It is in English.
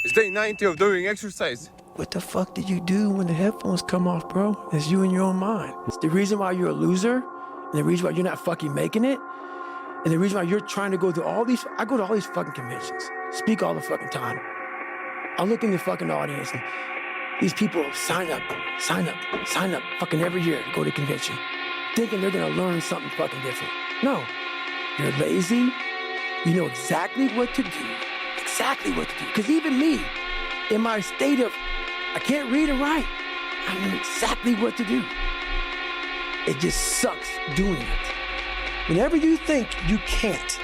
It's day 90 of doing exercise. What the fuck did you do when the headphones come off, bro? It's you in your own mind. It's the reason why you're a loser, and the reason why you're not fucking making it, and the reason why you're trying to go through all these, I go to all these fucking conventions, speak all the fucking time. I look in the fucking audience, and these people sign up, fucking every year to go to convention, thinking they're gonna learn something fucking different. No, you're lazy, you know exactly what to do. Because even me, in my state of, I can't read and write, I know exactly what to do. It just sucks doing it. Whenever you think you can't,